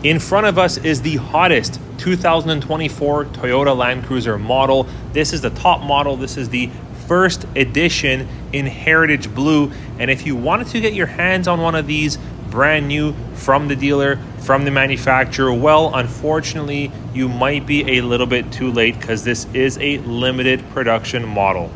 In front of us is the hottest 2024 Toyota Land Cruiser model. This is the top model. This is the first edition in Heritage Blue. And if you wanted to get your hands on one of these brand new from the dealer, from the manufacturer, well, unfortunately, you might be a little bit too late because this is a limited production model.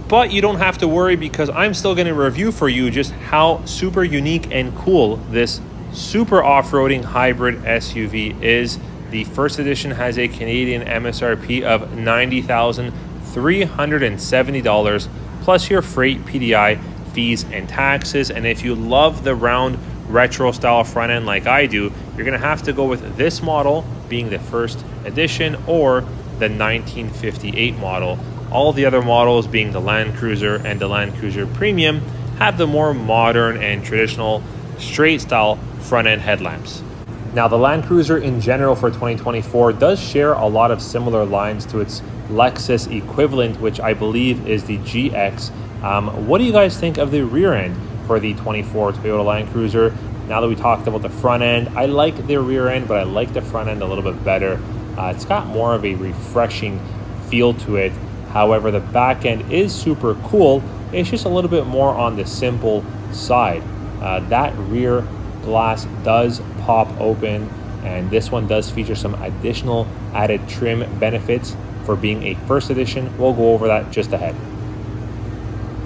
But you don't have to worry because I'm still going to review for you just how super unique and cool this super off-roading hybrid SUV is. The first edition has a Canadian MSRP of $90,370 plus your freight, PDI, fees, and taxes. And if you love the round retro style front end like I do, you're going to have to go with this model being the first edition or the 1958 model. All the other models, being the Land Cruiser and the Land Cruiser Premium, have the more modern and traditional straight style front end headlamps. Now, the Land Cruiser in general for 2024 does share a lot of similar lines to its Lexus equivalent, which I believe is the GX. What do you guys think of the rear end for the 24 Toyota Land Cruiser? Now that we talked about the front end, I like the rear end, but I like the front end a little bit better. It's got more of a refreshing feel to it. However, the back end is super cool. It's just a little bit more on the simple side. That rear glass does pop open, and this one does feature some additional added trim benefits for being a first edition. We'll go over that just ahead.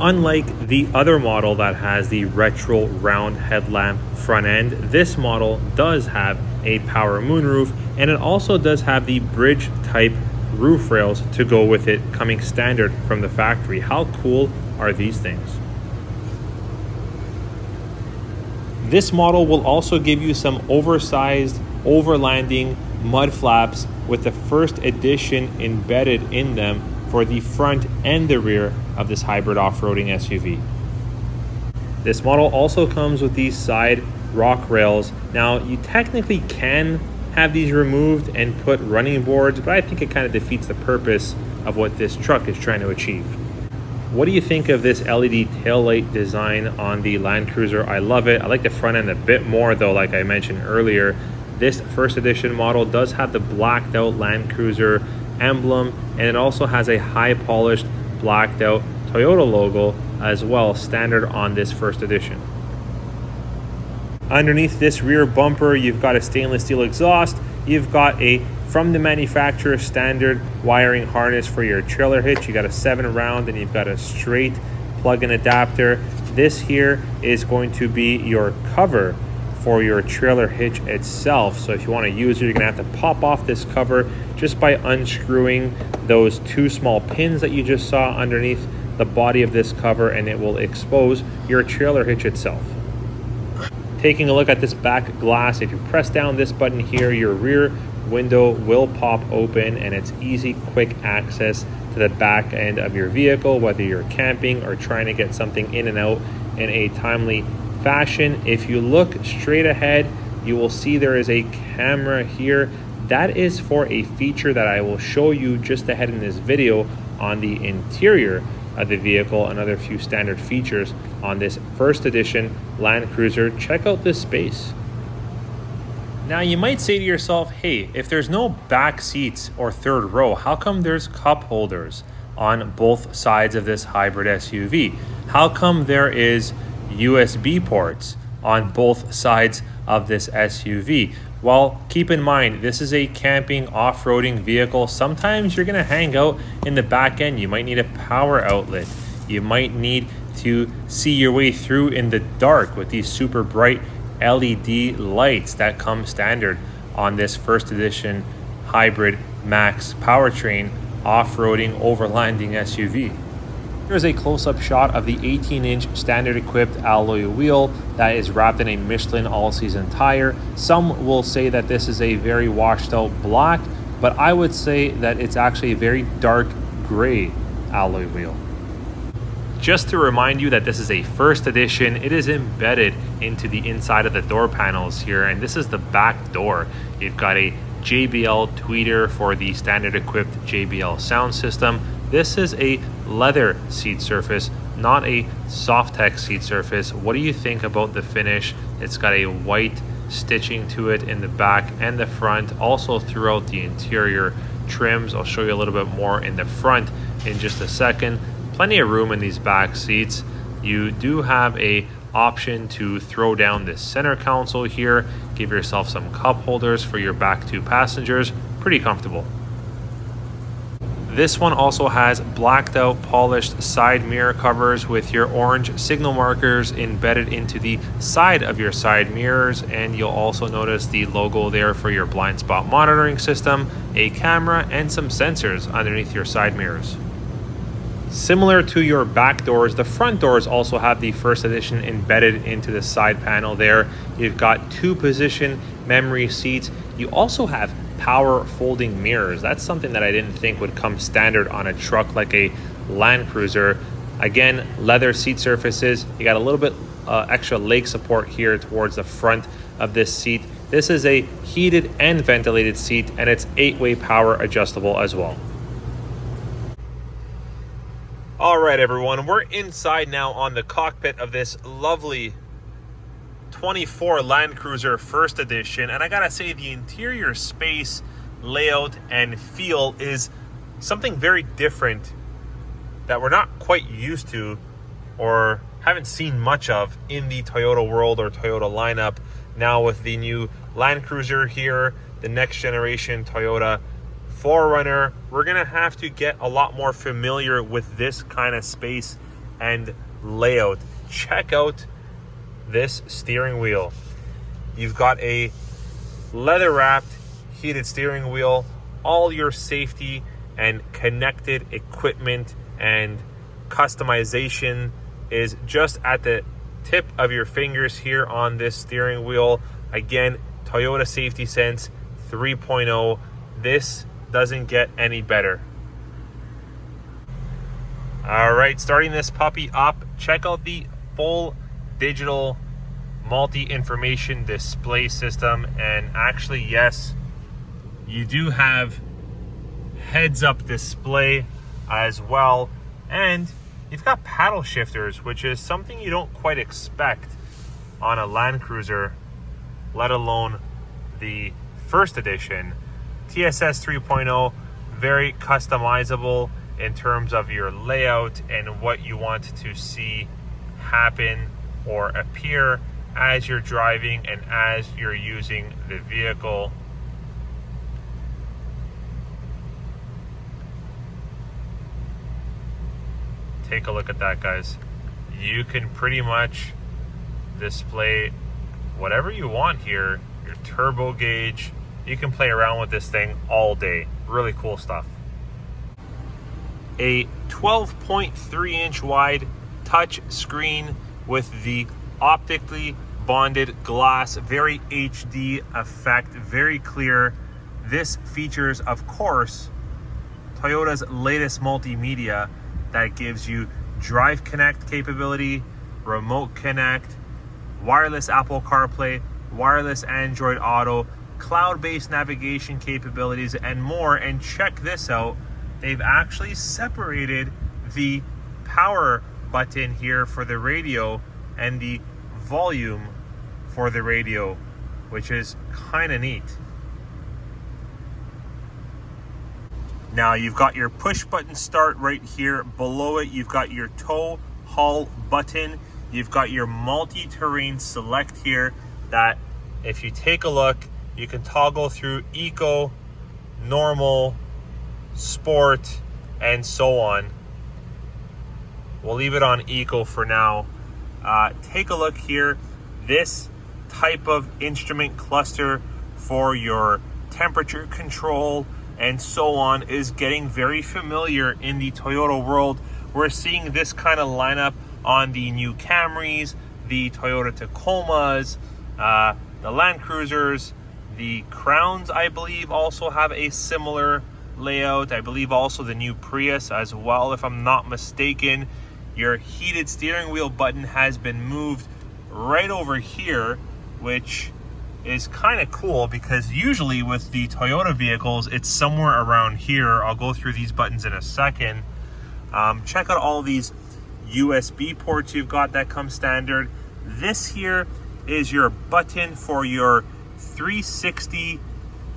Unlike the other model that has the retro round headlamp front end, this model does have a power moonroof, and it also does have the bridge type roof rails to go with it, coming standard from the factory. How cool are these things? This model will also give you some oversized overlanding mud flaps with the first edition embedded in them for the front and the rear of this hybrid off-roading SUV. This model also comes with these side rock rails. Now, you technically can have these removed and put running boards, but I think it kind of defeats the purpose of what this truck is trying to achieve. What do you think of this LED taillight design on the Land Cruiser? I love it. I like the front end a bit more though, like I mentioned earlier. This first edition model does have the blacked out Land Cruiser emblem, and it also has a high polished blacked out Toyota logo as well, standard on this first edition. Underneath this rear bumper, you've got a stainless steel exhaust. You've got a from the manufacturer standard wiring harness for your trailer hitch. You got a 7-round and you've got a straight plug-in adapter. This here is going to be your cover for your trailer hitch itself. So if you want to use it, you're going to have to pop off this cover just by unscrewing those 2 small pins that you just saw underneath the body of this cover, and it will expose your trailer hitch itself. Taking a look at this back glass, if you press down this button here, your rear window will pop open, and it's easy, quick access to the back end of your vehicle, whether you're camping or trying to get something in and out in a timely fashion. If you look straight ahead, you will see there is a camera here. That is for a feature that I will show you just ahead in this video on the interior of the vehicle, another few standard features on this first edition Land Cruiser. Check out this space. Now you might say to yourself, hey, if there's no back seats or third row, how come there's cup holders on both sides of this hybrid SUV? How come there is USB ports on both sides of this SUV? Well, keep in mind, this is a camping off-roading vehicle. Sometimes you're gonna hang out in the back end. You might need a power outlet. You might need to see your way through in the dark with these super bright LED lights that come standard on this first edition hybrid max powertrain off-roading overlanding SUV. Here's a close-up shot of the 18-inch standard equipped alloy wheel that is wrapped in a Michelin all-season tire. Some will say that this is a very washed out black, but I would say that it's actually a very dark gray alloy wheel. Just to remind you that this is a first edition, it is embedded into the inside of the door panels here, and this is the back door. You've got a JBL tweeter for the standard equipped JBL sound system. This is a leather seat surface, not a Softex seat surface. What do you think about the finish? It's got a white stitching to it in the back and the front, also throughout the interior trims. I'll show you a little bit more in the front in just a second. Plenty of room in these back seats. You do have a option to throw down this center console here, give yourself some cup holders for your back two passengers. Pretty comfortable. This one also has blacked out polished side mirror covers with your orange signal markers embedded into the side of your side mirrors, and you'll also notice the logo there for your blind spot monitoring system, a camera, and some sensors underneath your side mirrors. Similar to your back doors, the front doors also have the first edition embedded into the side panel there. You've got 2-position memory seats. You also have power folding mirrors. That's something that I didn't think would come standard on a truck like a Land Cruiser. Again, leather seat surfaces. You got a little bit extra leg support here towards the front of this seat. This is a heated and ventilated seat, and it's 8-way power adjustable as well. All right, everyone, we're inside now on the cockpit of this lovely 24 Land Cruiser First Edition, and I gotta say the interior space, layout, and feel is something very different that we're not quite used to or haven't seen much of in the Toyota world or Toyota lineup. Now with the new Land Cruiser here, the next generation Toyota 4Runner, we're gonna have to get a lot more familiar with this kind of space and layout. Check out this steering wheel. You've got a leather wrapped heated steering wheel, all your safety and connected equipment and customization is just at the tip of your fingers here on this steering wheel. Again, Toyota Safety Sense 3.0. This doesn't get any better. All right, starting this puppy up, check out the full digital multi-information display system. And actually, yes, you do have heads-up display as well. And you've got paddle shifters, which is something you don't quite expect on a Land Cruiser, let alone the First Edition. TSS 3.0, very customizable in terms of your layout and what you want to see happen or appear as you're driving and as you're using the vehicle. Take a look at that, guys. You can pretty much display whatever you want here. Your turbo gauge. You can play around with this thing all day. Really cool stuff. A 12.3-inch wide touch screen with the optically bonded glass, very HD effect, very clear. This features, of course, Toyota's latest multimedia that gives you Drive Connect capability, Remote Connect, wireless Apple CarPlay, wireless Android Auto, cloud-based navigation capabilities, and more. And check this out, they've actually separated the power button here for the radio and the volume for the radio, which is kind of neat. Now you've got your push button start right here. Below it, you've got your tow haul button. You've got your multi-terrain select here that if you take a look, you can toggle through eco, normal, sport, and so on. We'll leave it on eco for now. Take a look here. This type of instrument cluster for your temperature control and so on is getting very familiar in the Toyota world. We're seeing this kind of lineup on the new Camrys, the Toyota Tacomas, the Land Cruisers, the Crowns, I believe, also have a similar layout. I believe also the new Prius as well, if I'm not mistaken. Your heated steering wheel button has been moved right over here, which is kind of cool because usually with the Toyota vehicles, it's somewhere around here. I'll go through these buttons in a second. Check out all these USB ports you've got that come standard. This here is your button for your 360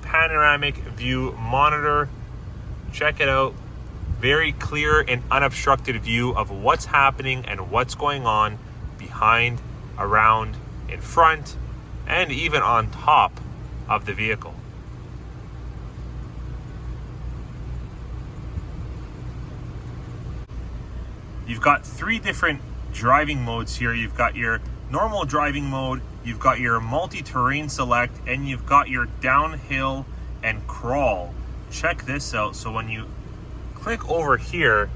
panoramic view monitor. Check it out. Very clear and unobstructed view of what's happening and what's going on behind, around, in front, and even on top of the vehicle. You've got 3 different driving modes here. You've got your normal driving mode, you've got your multi-terrain select, and you've got your downhill and crawl. Check this out. So when you click over here,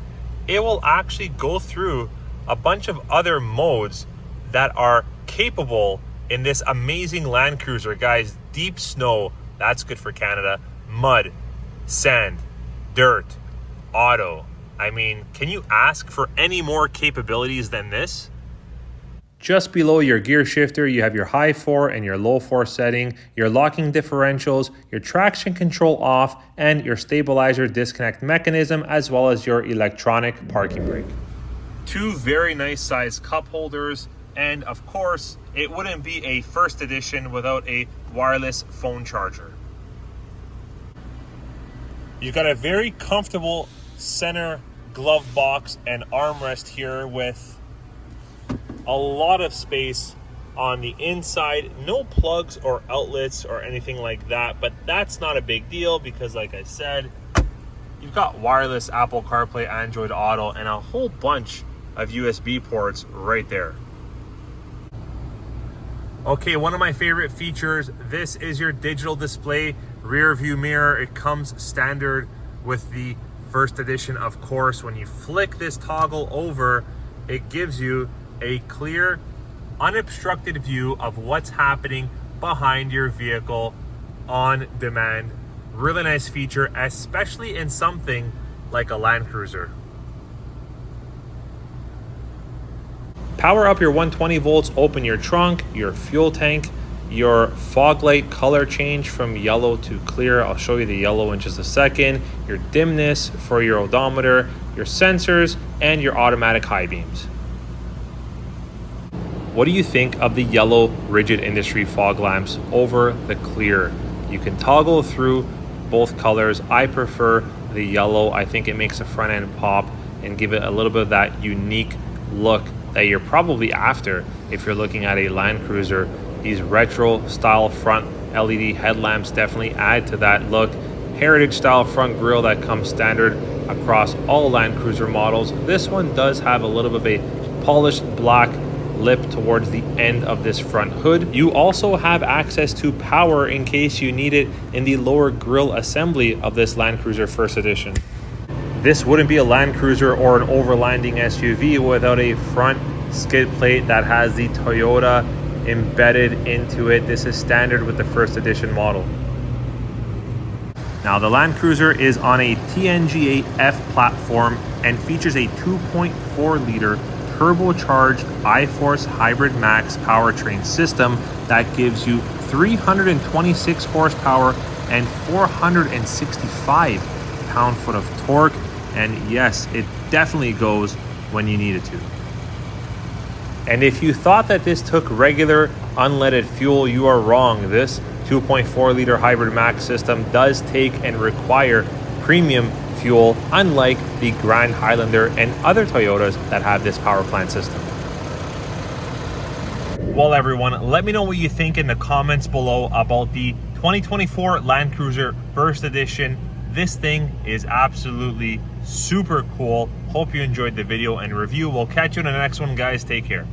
it will actually go through a bunch of other modes that are capable in this amazing Land Cruiser. Guys, deep snow, that's good for Canada. Mud, sand, dirt, auto. I mean, can you ask for any more capabilities than this? Just below your gear shifter, you have your high 4 and your low 4 setting, your locking differentials, your traction control off, and your stabilizer disconnect mechanism, as well as your electronic parking brake. 2 very nice sized cup holders, and of course, it wouldn't be a first edition without a wireless phone charger. You've got a very comfortable center glove box and armrest here with a lot of space on the inside. No plugs or outlets or anything like that, but that's not a big deal because, like I said, you've got wireless Apple CarPlay, Android Auto, and a whole bunch of USB ports right there. Okay, one of my favorite features, this is your digital display rear view mirror. It comes standard with the first edition, of course. When you flick this toggle over, it gives you a clear, unobstructed view of what's happening behind your vehicle on demand. Really nice feature, especially in something like a Land Cruiser. Power up your 120 volts, open your trunk, your fuel tank, your fog light color change from yellow to clear. I'll show you the yellow in just a second. Your dimness for your odometer, your sensors, and your automatic high beams. What do you think of the yellow Rigid Industry fog lamps over the clear? You can toggle through both colors. I prefer the yellow. I think it makes the front end pop and give it a little bit of that unique look that you're probably after if you're looking at a Land Cruiser. These retro style front LED headlamps definitely add to that look. Heritage style front grille that comes standard across all Land Cruiser models. This one does have a little bit of a polished black lip towards the end of this front hood. You also have access to power in case you need it in the lower grille assembly of this Land Cruiser First Edition. This wouldn't be a Land Cruiser or an overlanding SUV without a front skid plate that has the Toyota embedded into it. This is standard with the First Edition model. Now, the Land Cruiser is on a TNGA-F platform and features a 2.4 liter turbocharged iForce Hybrid Max powertrain system that gives you 326 horsepower and 465 pound-foot of torque. And yes, it definitely goes when you need it to. And if you thought that this took regular unleaded fuel, you are wrong. This 2.4 liter Hybrid Max system does take and require premium fuel, unlike the Grand Highlander and other Toyotas that have this power plant system. Well, everyone, let me know what you think in the comments below about the 2024 Land Cruiser First Edition. This thing is absolutely super cool. Hope you enjoyed the video and review. We'll catch you in the next one, guys. Take care.